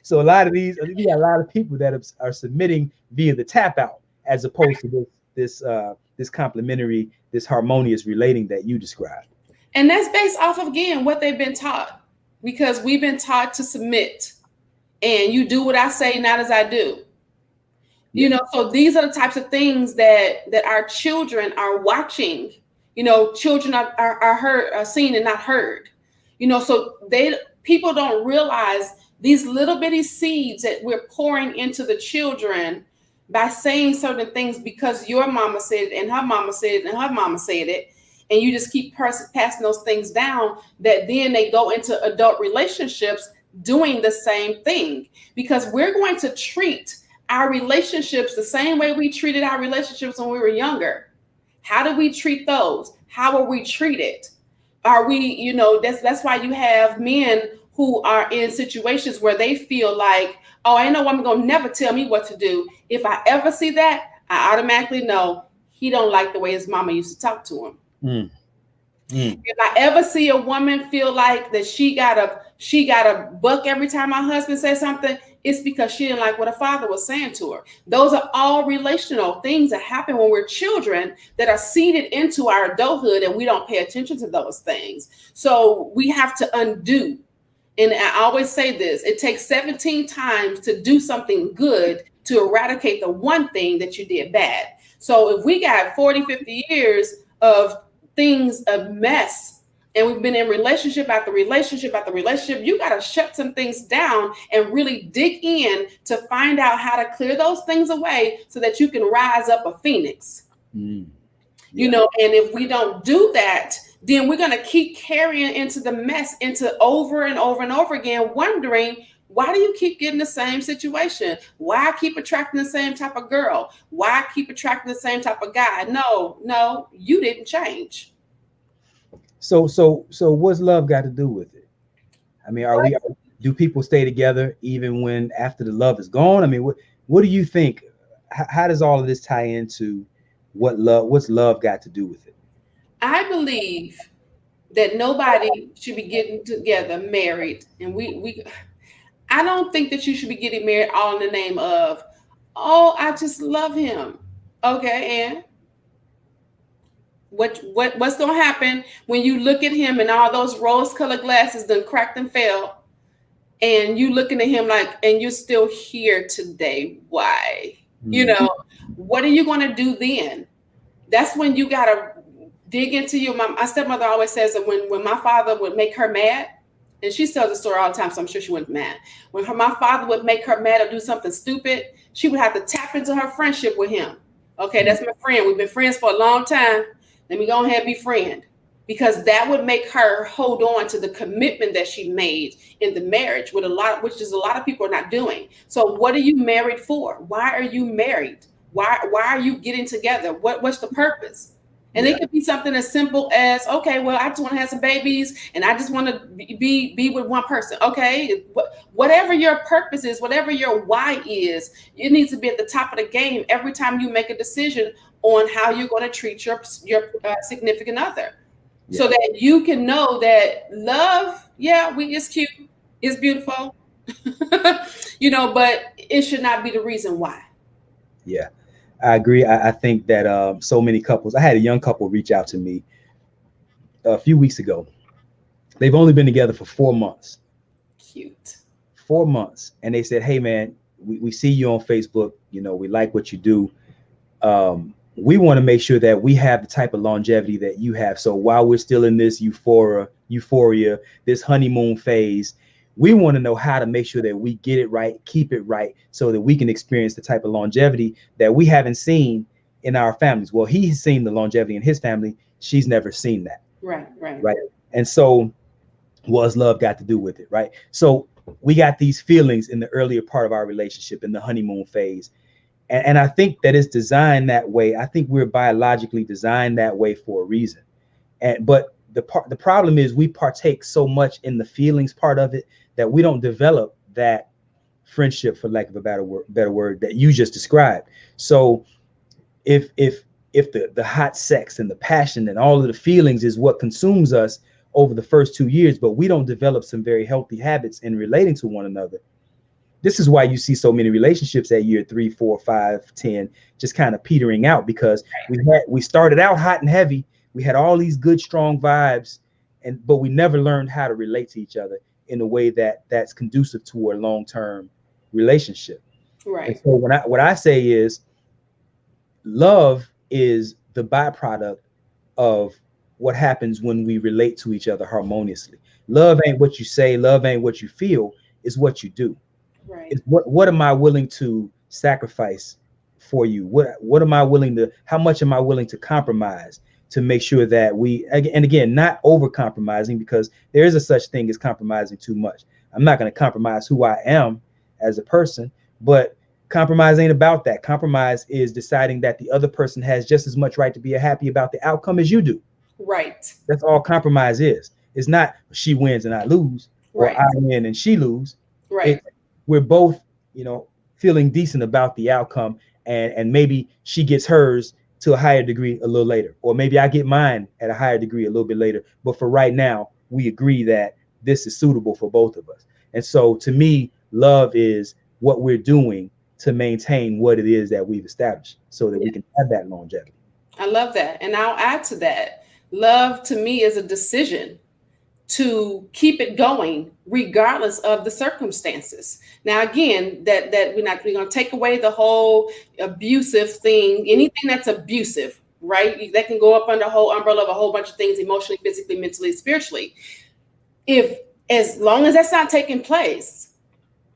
so a lot of these, we got a lot of people that are submitting via the tap out, as opposed to this complementary, this harmonious relating that you described. And that's based off of, again, what they've been taught, because we've been taught to submit, and you do what I say, not as I do. So these are the types of things that our children are watching. Children are seen and not heard. So people don't realize these little bitty seeds that we're pouring into the children by saying certain things because your mama said it and her mama said it and her mama said it. And you just keep passing those things down, that then they go into adult relationships doing the same thing, because we're going to treat our relationships the same way we treated our relationships when we were younger. How do we treat those? How are we treated? Are we, that's why you have men who are in situations where they feel like, oh, ain't no woman gonna never tell me what to do. If I ever see that, I automatically know he don't like the way his mama used to talk to him. If I ever see a woman feel like that she got a buck every time my husband says something, it's because she didn't like what her father was saying to her. Those are all relational things that happen when we're children that are seeded into our adulthood, and we don't pay attention to those things. So we have to undo. And I always say this, it takes 17 times to do something good to eradicate the one thing that you did bad. So if we got 40, 50 years of things, a mess, and we've been in relationship after relationship after relationship, you got to shut some things down and really dig in to find out how to clear those things away so that you can rise up a phoenix. And if we don't do that, then we're going to keep carrying into the mess, into over and over and over again, wondering, why do you keep getting the same situation? Why I keep attracting the same type of girl? Why I keep attracting the same type of guy? No, you didn't change. So what's love got to do with it? I mean, do people stay together even when after the love is gone? I mean, what do you think? How does all of this tie into what's love got to do with it? I believe that nobody should be getting together married, and I don't think that you should be getting married all in the name of, oh, I just love him. Okay, and what's gonna happen when you look at him and all those rose-colored glasses done cracked and fell, and you looking at him like, and you're still here today? Why? What are you gonna do then? That's when you gotta dig into your mom. My stepmother always says that when my father would make her mad, and she tells the story all the time, so I'm sure she wasn't mad. When my father would make her mad or do something stupid, she would have to tap into her friendship with him. Okay, that's my friend. We've been friends for a long time. Let me go ahead and be friend. Because that would make her hold on to the commitment that she made in the marriage, which is a lot of people are not doing. So what are you married for? Why are you married? Why are you getting together? What's the purpose? And it could be something as simple as, okay, well, I just want to have some babies and I just want to be with one person. Okay. Whatever your purpose is, whatever your why is, it needs to be at the top of the game every time you make a decision on how you're going to treat your significant other. So that you can know that love, it's cute, it's beautiful, but it should not be the reason why. Yeah, I agree. I think that so many couples, I had a young couple reach out to me a few weeks ago. They've only been together for 4 months. Cute. 4 months. And they said, hey, man, we see you on Facebook. We like what you do. We want to make sure that we have the type of longevity that you have. So while we're still in this euphoria, this honeymoon phase, we want to know how to make sure that we get it right, keep it right, so that we can experience the type of longevity that we haven't seen in our families. Well, he's seen the longevity in his family. She's never seen that. Right. And so what's love got to do with it, right? So we got these feelings in the earlier part of our relationship, in the honeymoon phase. And I think that it's designed that way. I think we're biologically designed that way for a reason. But the problem is we partake so much in the feelings part of it that we don't develop that friendship, for lack of a better word, that you just described. So if the hot sex and the passion and all of the feelings is what consumes us over the first 2 years, but we don't develop some very healthy habits in relating to one another, this is why you see so many relationships at year 3, 4, 5, 10 just kind of petering out, because we started out hot and heavy. We had all these good, strong vibes, but we never learned how to relate to each other in a way that's conducive to a long-term relationship. Right. And so what I say is, love is the byproduct of what happens when we relate to each other harmoniously. Love ain't what you say, love ain't what you feel, it's what you do. Right. It's what am I willing to sacrifice for you? What am I willing to, how much am I willing to compromise to make sure that and again, not over compromising, because there is a such thing as compromising too much. I'm not going to compromise who I am as a person, but compromise ain't about that. Compromise is deciding that the other person has just as much right to be happy about the outcome as you do. Right. That's all compromise is. It's not she wins and I lose, or I win and she lose. Right. We're both, feeling decent about the outcome, and maybe she gets hers to a higher degree a little later, or maybe I get mine at a higher degree a little bit later. But for right now, we agree that this is suitable for both of us. And so to me, love is what we're doing to maintain what it is that we've established so that we can have that longevity. I love that. And I'll add to that. Love to me is a decision to keep it going regardless of the circumstances. Now, again, that we're going to take away the whole abusive thing, anything that's abusive, right? That can go up under the whole umbrella of a whole bunch of things, emotionally, physically, mentally, spiritually. As long as that's not taking place,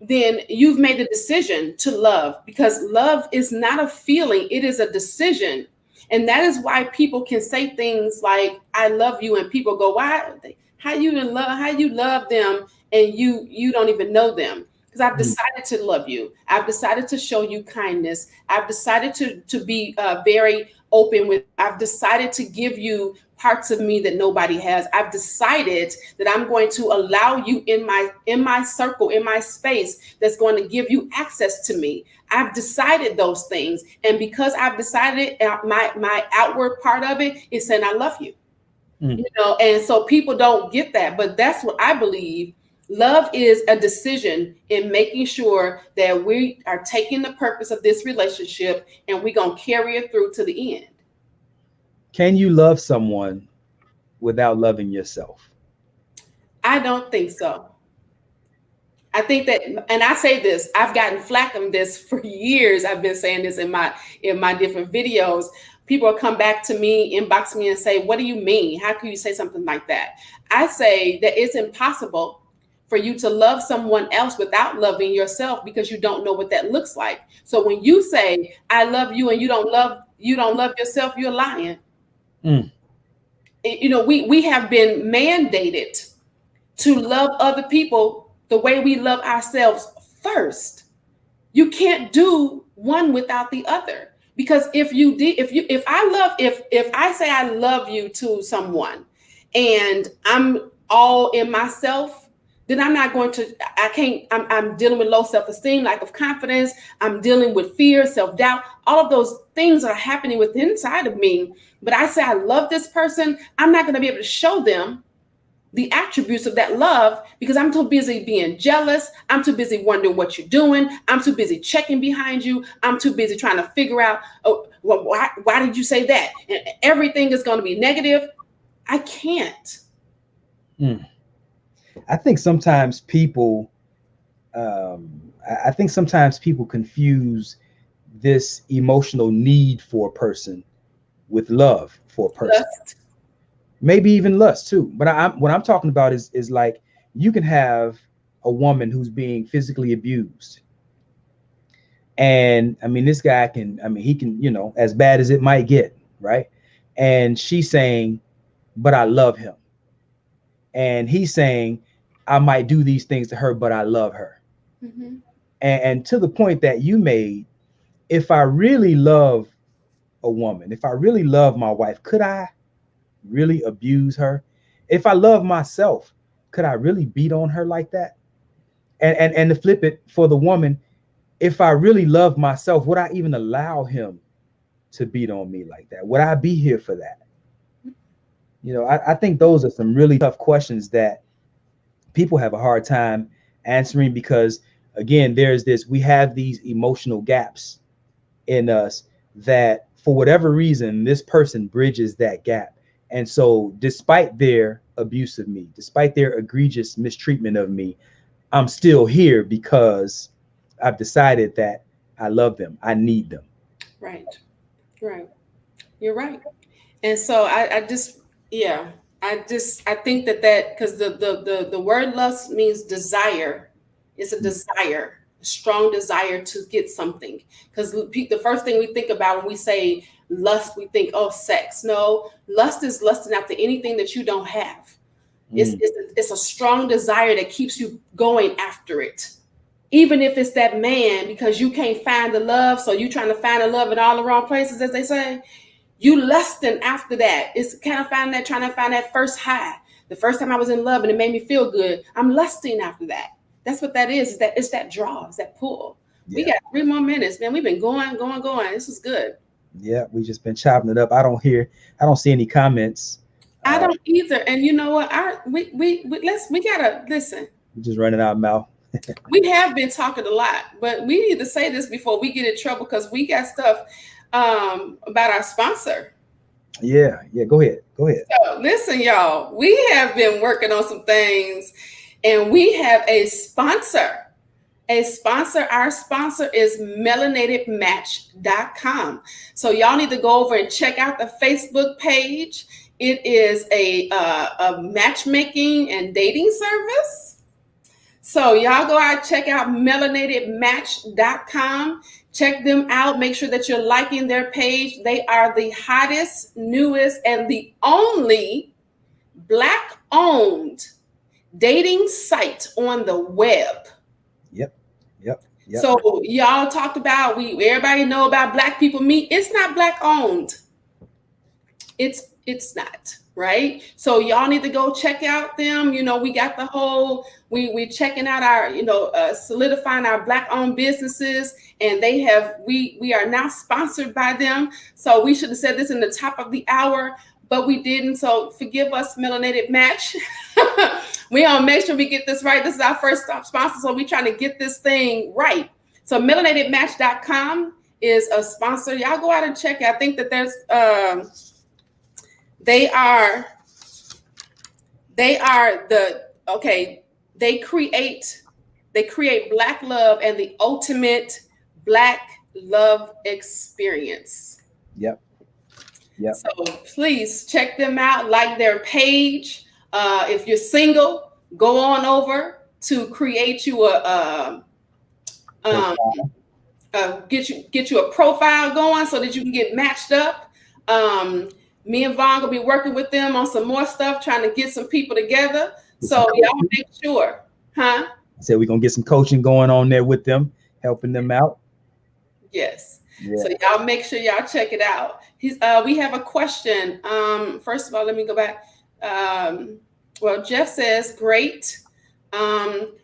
then you've made the decision to love, because love is not a feeling, it is a decision. And that is why people can say things like, I love you, and people go, why? How you love them and you don't even know them? Because I've decided to love you. I've decided to show you kindness. I've decided to be very open with. I've decided to give you parts of me that nobody has. I've decided that I'm going to allow you in my circle, in my space, that's going to give you access to me. I've decided those things, and because I've decided, my outward part of it is saying I love you. And so people don't get that, but that's what I believe. Love is a decision in making sure that we are taking the purpose of this relationship and we're going to carry it through to the end. Can you love someone without loving yourself? I don't think so. I think that, and I say this, I've gotten flack on this for years. I've been saying this in my different videos. People will come back to me, inbox me and say, what do you mean? How can you say something like that? I say that it's impossible for you to love someone else without loving yourself, because you don't know what that looks like. So when you say, I love you, and you don't love yourself, you're lying. We have been mandated to love other people the way we love ourselves first. You can't do one without the other, Because if I say I love you to someone and I'm all in myself, then I'm not going to, I'm dealing with low self-esteem, lack of confidence. I'm dealing with fear, self-doubt. All of those things are happening within inside of me. But I say I love this person. I'm not going to be able to show them the attributes of that love because I'm too busy being jealous. I'm too busy wondering what you're doing. I'm too busy checking behind you. I'm too busy trying to figure out, oh, well, why did you say that? And everything is going to be negative. I can't. I think sometimes people, confuse this emotional need for a person with love for a person. Lust. Maybe even lust too. But what I'm talking about is like you can have a woman who's being physically abused. And I mean, this guy he can, as bad as it might get, right? And she's saying, but I love him. And he's saying, I might do these things to her, but I love her. Mm-hmm. And to the point that you made, if I really love a woman, if I really love my wife, could I really abuse her? If I love myself, could I really beat on her like that? And to flip it for the woman, if I really love myself, would I even allow him to beat on me like that? Would I be here for that? I think those are some really tough questions that people have a hard time answering because, again, we have these emotional gaps in us that for whatever reason, this person bridges that gap. And so despite their abuse of me, despite their egregious mistreatment of me, I'm still here because I've decided that I love them. I need them. Right. You're right. And so I think that because the word lust means desire. It's a desire, a strong desire to get something. Because the first thing we think about when we say lust, we think, oh, sex. No, lust is lusting after anything that you don't have. It's a strong desire that keeps you going after it. Even if it's that man, because you can't find the love, so you're trying to find the love in all the wrong places, as they say. You lusting after that. It's kind of trying to find that first high. The first time I was in love and it made me feel good, I'm lusting after that. That's what that is. It's that draw, it's that pull. Yeah. We got 3 more minutes, man. We've been going. This is good. Yeah, we just been chopping it up. I don't see any comments. I don't either. And you know what? We gotta listen. We're just running our mouth. We have been talking a lot, but we need to say this before we get in trouble because we got stuff about our sponsor. Yeah, go ahead. So listen, y'all, we have been working on some things and we have a sponsor. Our sponsor is melanatedmatch.com. So y'all need to go over and check out the Facebook page. It is a matchmaking and dating service. So y'all go out, check out melanatedmatch.com. Check them out. Make sure that you're liking their page. They are the hottest, newest, and the only Black-owned dating site on the web. Yep. So y'all talked about, everybody know about Black People Meet. It's not Black-owned. It's not. Right. So y'all need to go check out them. We got the whole, we checking out our, solidifying our Black-owned businesses, and we are now sponsored by them. So we should have said this in the top of the hour, but we didn't. So forgive us, Melanated Match. We gonna make sure we get this right. This is our first sponsor, so we trying to get this thing right. So melanatedmatch.com is a sponsor. Y'all go out and check it. I think that there's They create Black love and the ultimate Black love experience. Yep. So please check them out, like their page. If you're single, go on over to create you get you a profile going so that you can get matched up. Me and Vaun gonna be working with them on some more stuff, trying to get some people together. So y'all make sure, I said we're gonna get some coaching going on there with them, helping them out. Yes. So y'all make sure y'all check it out. We have a question. First of all, let me go back. Well, Jeff says great.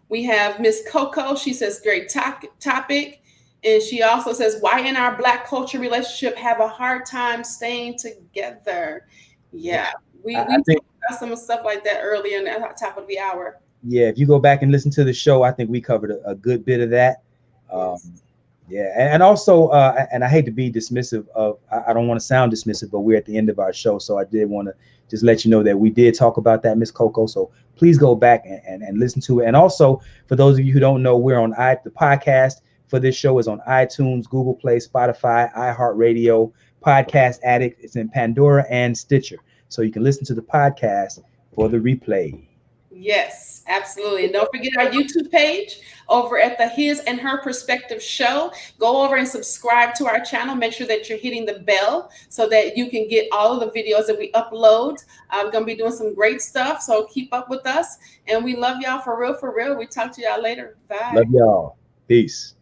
We have Miss Coco. She says great topic. And she also says, why in our Black culture relationship have a hard time staying together? Yeah, we talked about some stuff like that earlier in the top of the hour. Yeah, if you go back and listen to the show, I think we covered a good bit of that. Yes. Yeah, and also, and I hate to be dismissive of, I don't want to sound dismissive, but we're at the end of our show, so I did want to just let you know that we did talk about that, Miss Coco. So please go back and listen to it. And also, for those of you who don't know, we're on the podcast for this show is on iTunes, Google Play, Spotify, iHeartRadio, Podcast Addict. It's in Pandora and Stitcher, so you can listen to the podcast for the replay. Yes, absolutely. And don't forget our YouTube page over at the His and Her Perspective Show. Go over and subscribe to our channel. Make sure that you're hitting the bell so that you can get all of the videos that we upload. We're going to be doing some great stuff. So keep up with us. And we love y'all for real, for real. We talk to y'all later. Bye. Love y'all. Peace.